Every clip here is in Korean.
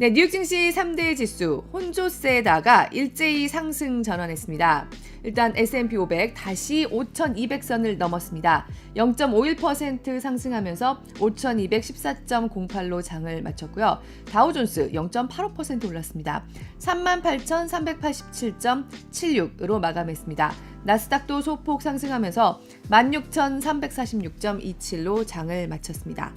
네, 뉴욕 증시 3대 지수 혼조세다가 일제히 상승 전환했습니다. 일단 S&P 500 다시 5,200선을 넘었습니다. 0.51% 상승하면서 5,214.08로 장을 마쳤고요. 다우존스 0.85% 올랐습니다. 38,387.76으로 마감했습니다. 나스닥도 소폭 상승하면서 16,346.27로 장을 마쳤습니다.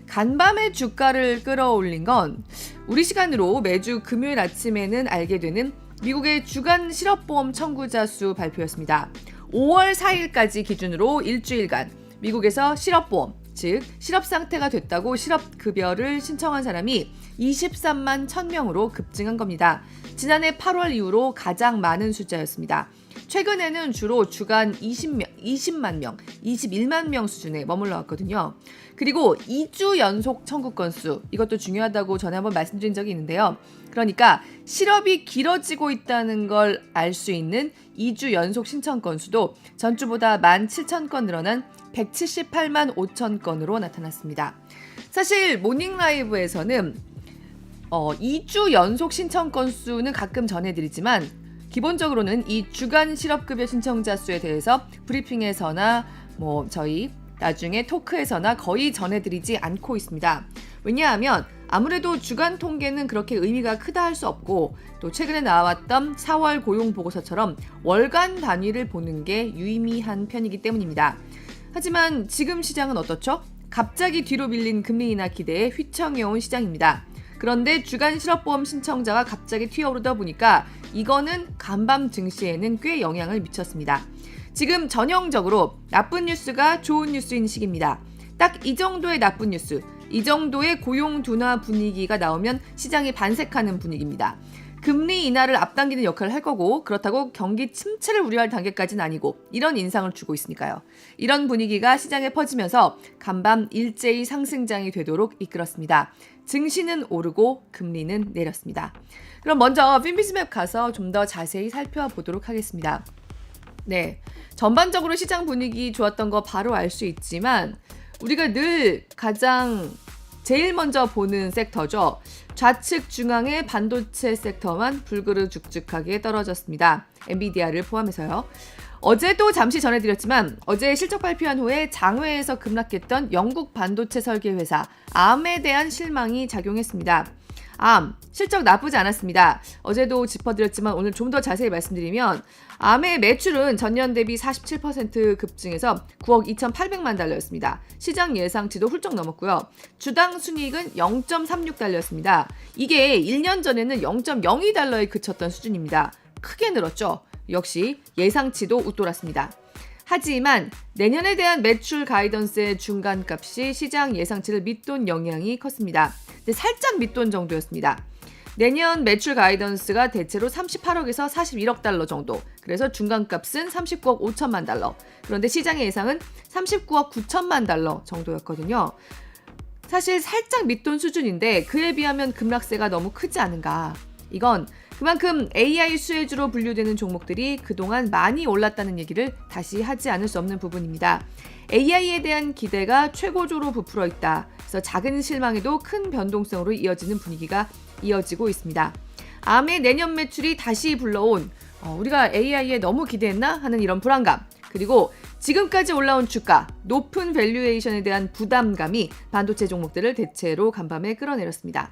간밤에 주가를 끌어올린 건 우리 시간으로 매주 금요일 아침에는 알게 되는 미국의 주간 실업보험 청구자 수 발표였습니다. 5월 4일까지 기준으로 일주일간 미국에서 실업보험, 즉 실업 상태가 됐다고 실업급여를 신청한 사람이 23만 1000명으로 급증한 겁니다. 지난해 8월 이후로 가장 많은 숫자였습니다. 최근에는 주로 주간 20만 명, 21만 명 수준에 머물러 왔거든요. 그리고 2주 연속 청구 건수, 이것도 중요하다고 전에 한번 말씀드린 적이 있는데요. 그러니까 실업이 길어지고 있다는 걸 알 수 있는 2주 연속 신청 건수도 전주보다 17,000건 늘어난 178만 5천 건으로 나타났습니다. 사실 모닝라이브에서는 2주 연속 신청 건수는 가끔 전해드리지만 기본적으로는 이 주간 실업급여 신청자 수에 대해서 브리핑에서나 저희 나중에 토크에서나 거의 전해드리지 않고 있습니다. 왜냐하면 아무래도 주간 통계는 그렇게 의미가 크다 할 수 없고 또 최근에 나왔던 4월 고용보고서처럼 월간 단위를 보는 게 유의미한 편이기 때문입니다. 하지만 지금 시장은 어떻죠? 갑자기 뒤로 밀린 금리 인하 기대에 휘청해온 시장입니다. 그런데 주간 실업보험 신청자가 갑자기 튀어오르다 보니까 이거는 간밤 증시에는 꽤 영향을 미쳤습니다. 지금 전형적으로 나쁜 뉴스가 좋은 뉴스인 시기입니다. 딱 이 정도의 나쁜 뉴스, 이 정도의 고용 둔화 분위기가 나오면 시장이 반색하는 분위기입니다. 금리 인하를 앞당기는 역할을 할 거고 그렇다고 경기 침체를 우려할 단계까지는 아니고 이런 인상을 주고 있으니까요. 이런 분위기가 시장에 퍼지면서 간밤 일제히 상승장이 되도록 이끌었습니다. 증시는 오르고 금리는 내렸습니다. 그럼 먼저 핀비즈맵 가서 좀 더 자세히 살펴보도록 하겠습니다. 네, 전반적으로 시장 분위기 좋았던 거 바로 알 수 있지만 우리가 늘 제일 먼저 보는 섹터죠. 좌측 중앙의 반도체 섹터만 불그르죽죽하게 떨어졌습니다. 엔비디아를 포함해서요. 어제도 잠시 전해드렸지만 어제 실적 발표한 후에 장외에서 급락했던 영국 반도체 설계 회사 암에 대한 실망이 작용했습니다. 암, 실적 나쁘지 않았습니다. 어제도 짚어드렸지만 오늘 좀 더 자세히 말씀드리면 암의 매출은 전년 대비 47% 급증해서 9억 2,800만 달러였습니다. 시장 예상치도 훌쩍 넘었고요. 주당 순이익은 0.36달러였습니다. 이게 1년 전에는 0.02달러에 그쳤던 수준입니다. 크게 늘었죠. 역시 예상치도 웃돌았습니다. 하지만 내년에 대한 매출 가이던스의 중간값이 시장 예상치를 밑돈 영향이 컸습니다. 근데 살짝 밑돈 정도였습니다. 내년 매출 가이던스가 대체로 38억에서 41억 달러 정도. 그래서 중간값은 39억 5천만 달러. 그런데 시장의 예상은 39억 9천만 달러 정도였거든요. 사실 살짝 밑돈 수준인데 그에 비하면 급락세가 너무 크지 않은가. 이건 그만큼 AI 수혜주로 분류되는 종목들이 그동안 많이 올랐다는 얘기를 다시 하지 않을 수 없는 부분입니다. AI에 대한 기대가 최고조로 부풀어 있다. 그래서 작은 실망에도 큰 변동성으로 이어지는 분위기가 이어지고 있습니다. 암의 내년 매출이 다시 불러온 우리가 AI에 너무 기대했나 하는 이런 불안감, 그리고 지금까지 올라온 주가, 높은 밸류에이션에 대한 부담감이 반도체 종목들을 대체로 간밤에 끌어내렸습니다.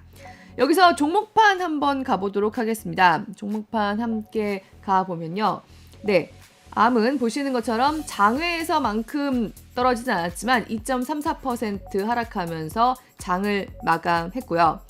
여기서 종목판 한번 가보도록 하겠습니다. 종목판 함께 가보면요. 네, 암은 보시는 것처럼 장외에서만큼 떨어지진 않았지만 2.34% 하락하면서 장을 마감했고요.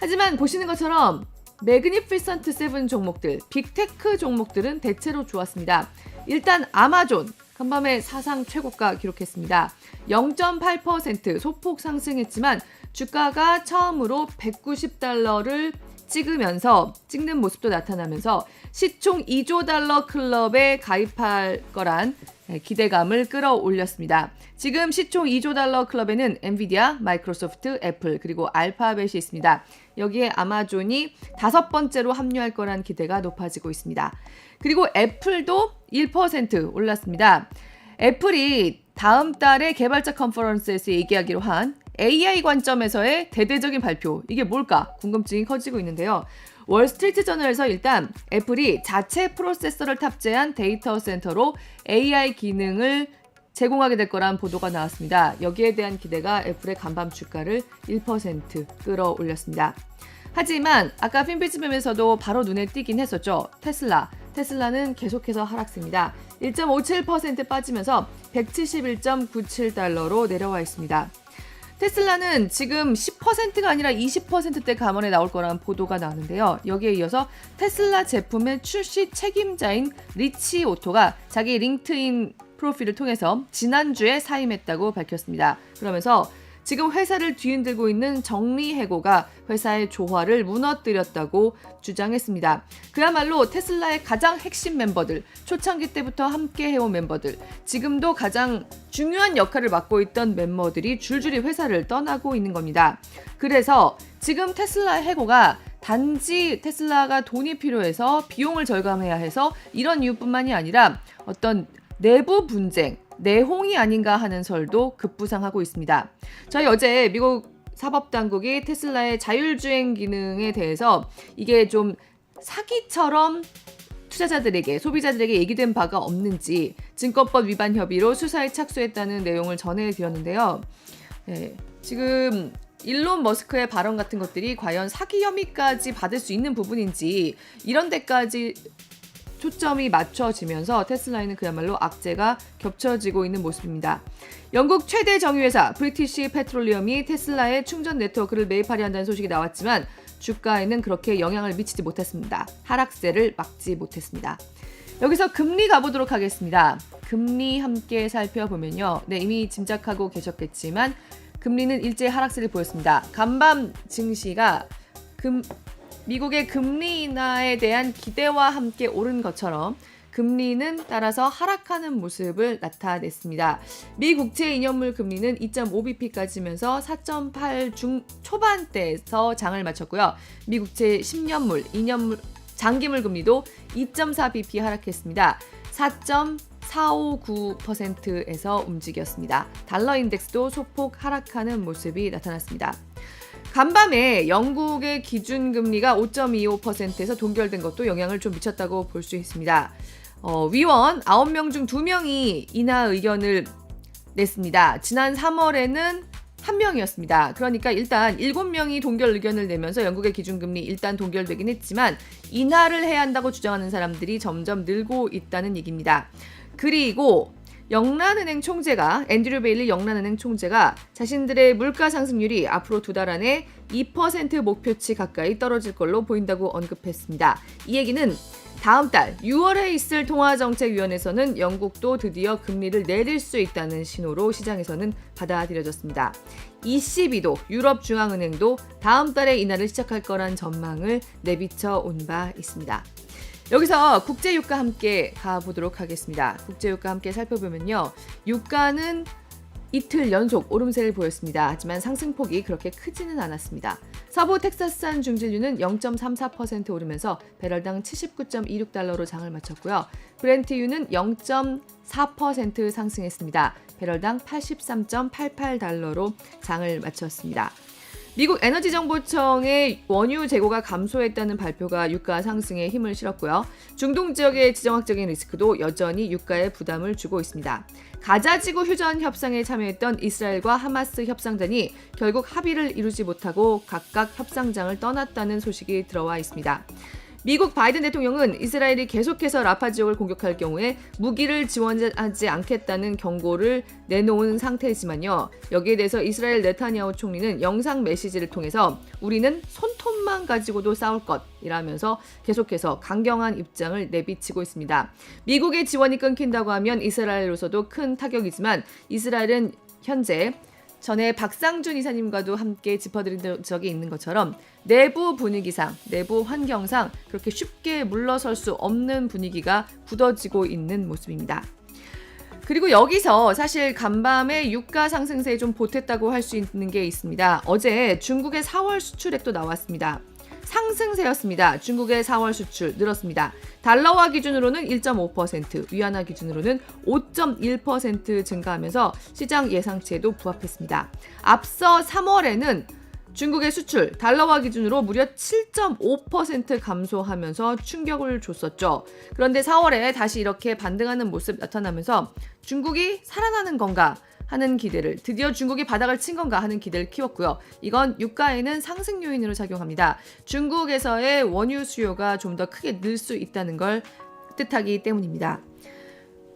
하지만 보시는 것처럼 매그니피선트 7 종목들, 빅테크 종목들은 대체로 좋았습니다. 일단 아마존, 간밤에 사상 최고가 기록했습니다. 0.8% 소폭 상승했지만 주가가 처음으로 190달러를 찍는 모습도 나타나면서 시총 2조 달러 클럽에 가입할 거란 기대감을 끌어올렸습니다. 지금 시총 2조 달러 클럽에는 엔비디아, 마이크로소프트, 애플, 그리고 알파벳이 있습니다. 여기에 아마존이 5번째로 합류할 거란 기대가 높아지고 있습니다. 그리고 애플도 1% 올랐습니다. 애플이 다음 달에 개발자 컨퍼런스에서 얘기하기로 한 AI 관점에서의 대대적인 발표. 이게 뭘까? 궁금증이 커지고 있는데요. 월스트리트 저널에서 일단 애플이 자체 프로세서를 탑재한 데이터 센터로 AI 기능을 제공하게 될 거란 보도가 나왔습니다. 여기에 대한 기대가 애플의 간밤 주가를 1% 끌어올렸습니다. 하지만 아까 핀비즈빔에서도 바로 눈에 띄긴 했었죠. 테슬라는 계속해서 하락세입니다. 1.57% 빠지면서 171.97달러로 내려와 있습니다. 테슬라는 지금 10%가 아니라 20%대 감원에 나올 거라는 보도가 나오는데요. 여기에 이어서 테슬라 제품의 출시 책임자인 리치 오토가 자기 링크드인 프로필을 통해서 지난주에 사임했다고 밝혔습니다. 그러면서 지금 회사를 뒤흔들고 있는 정리해고가 회사의 조화를 무너뜨렸다고 주장했습니다. 그야말로 테슬라의 가장 핵심 멤버들, 초창기 때부터 함께 해온 멤버들, 지금도 가장 중요한 역할을 맡고 있던 멤버들이 줄줄이 회사를 떠나고 있는 겁니다. 그래서 지금 테슬라 해고가 단지 테슬라가 돈이 필요해서 비용을 절감해야 해서 이런 이유뿐만이 아니라 어떤 내부 분쟁, 내홍이 아닌가 하는 설도 급부상하고 있습니다. 저희 어제 미국 사법당국이 테슬라의 자율주행 기능에 대해서 이게 좀 사기처럼 투자자들에게, 소비자들에게 얘기된 바가 없는지 증권법 위반 혐의로 수사에 착수했다는 내용을 전해드렸는데요. 네, 지금 일론 머스크의 발언 같은 것들이 과연 사기 혐의까지 받을 수 있는 부분인지 이런 데까지 초점이 맞춰지면서 테슬라에는 그야말로 악재가 겹쳐지고 있는 모습입니다. 영국 최대 정유회사 브리티시 페트롤리엄이 테슬라의 충전 네트워크를 매입하려 한다는 소식이 나왔지만 주가에는 그렇게 영향을 미치지 못했습니다. 하락세를 막지 못했습니다. 여기서 금리 가보도록 하겠습니다. 금리 함께 살펴보면요. 네, 이미 짐작하고 계셨겠지만 금리는 일제 하락세를 보였습니다. 간밤 증시가 미국의 금리 인하에 대한 기대와 함께 오른 것처럼 금리는 따라서 하락하는 모습을 나타냈습니다. 미 국채 2년물 금리는 2.5bp까지면서 4.8 초반대에서 장을 마쳤고요. 미 국채 10년물, 2년물 장기물 금리도 2.4bp 하락했습니다. 4.459%에서 움직였습니다. 달러 인덱스도 소폭 하락하는 모습이 나타났습니다. 간밤에 영국의 기준금리가 5.25%에서 동결된 것도 영향을 좀 미쳤다고 볼 수 있습니다. 위원 9명 중 2명이 인하 의견을 냈습니다. 지난 3월에는 1명이었습니다. 그러니까 일단 7명이 동결 의견을 내면서 영국의 기준금리 일단 동결되긴 했지만 인하를 해야 한다고 주장하는 사람들이 점점 늘고 있다는 얘기입니다. 그리고 영란은행 총재가 앤드류 베일리 영란은행 총재가 자신들의 물가 상승률이 앞으로 2달 안에 2% 목표치 가까이 떨어질 걸로 보인다고 언급했습니다. 이 얘기는 다음 달 6월에 있을 통화정책위원회에서는 영국도 드디어 금리를 내릴 수 있다는 신호로 시장에서는 받아들여졌습니다. ECB도 유럽중앙은행도 다음 달에 인하를 시작할 거란 전망을 내비쳐 온 바 있습니다. 여기서 국제유가 함께 가보도록 하겠습니다. 국제유가 함께 살펴보면요. 유가는 이틀 연속 오름세를 보였습니다. 하지만 상승폭이 그렇게 크지는 않았습니다. 서부 텍사스산 중진유는 0.34% 오르면서 배럴당 79.26달러로 장을 마쳤고요. 브렌트유는 0.4% 상승했습니다. 배럴당 83.88달러로 장을 마쳤습니다. 미국 에너지정보청의 원유 재고가 감소했다는 발표가 유가 상승에 힘을 실었고요. 중동 지역의 지정학적인 리스크도 여전히 유가에 부담을 주고 있습니다. 가자지구 휴전 협상에 참여했던 이스라엘과 하마스 협상단이 결국 합의를 이루지 못하고 각각 협상장을 떠났다는 소식이 들어와 있습니다. 미국 바이든 대통령은 이스라엘이 계속해서 라파 지역을 공격할 경우에 무기를 지원하지 않겠다는 경고를 내놓은 상태이지만요. 여기에 대해서 이스라엘 네타냐후 총리는 영상 메시지를 통해서 우리는 손톱만 가지고도 싸울 것이라면서 계속해서 강경한 입장을 내비치고 있습니다. 미국의 지원이 끊긴다고 하면 이스라엘로서도 큰 타격이지만 이스라엘은 현재 전에 박상준 이사님과도 함께 짚어드린 적이 있는 것처럼 내부 분위기상, 내부 환경상 그렇게 쉽게 물러설 수 없는 분위기가 굳어지고 있는 모습입니다. 그리고 여기서 사실 간밤에 유가 상승세에 좀 보탰다고 할 수 있는 게 있습니다. 어제 중국의 4월 수출액도 나왔습니다. 상승세였습니다. 중국의 4월 수출 늘었습니다. 달러화 기준으로는 1.5%, 위안화 기준으로는 5.1% 증가하면서 시장 예상치에도 부합했습니다. 앞서 3월에는 중국의 수출 달러화 기준으로 무려 7.5% 감소하면서 충격을 줬었죠. 그런데 4월에 다시 이렇게 반등하는 모습 나타나면서 중국이 살아나는 건가 하는 기대를, 드디어 중국이 바닥을 친 건가 하는 기대를 키웠고요. 이건 유가에는 상승 요인으로 작용합니다. 중국에서의 원유 수요가 좀 더 크게 늘 수 있다는 걸 뜻하기 때문입니다.